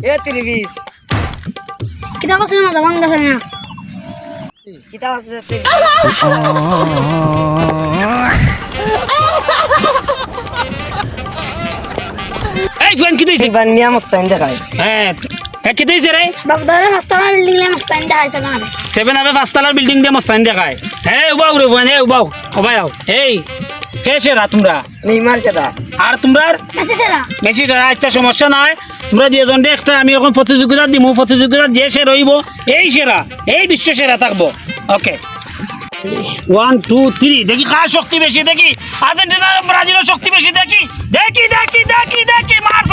এ 30 কিতাব আছে না বাংলা আছে না কিতাব আছে 30 এই ফোন কি দিছিস এবার নিয়া মস্তান দেখায় হ্যাঁ কি দিছিস রে বাগদারে মাস্তানা বিল্ডিং লে মাস্তান দেখাইছে না সেভেন আপে পাঁচতলার বিল্ডিং দিয়ে মস্তান দেখায় হ্যাঁ উবাও রে বোন উবাও ওবাই আও এই কে সেরা তোমরা নেইমার সেটা আর তোমরার মেসেজেরা বেশি আচ্ছা সমস্যা নাই তোমরা দুজন একটা আমি এখন প্রতিযোগিতা দিব প্রতিযোগিতা যে সে রইব এই সেরা এই বিশ্ব সেরা থাকবো ওকে 1 2 3 দেখি কার শক্তি বেশি দেখি আর্জেন্টিনা ব্রাজিলের শক্তি বেশি দেখি দেখি দেখি দেখি দেখি মার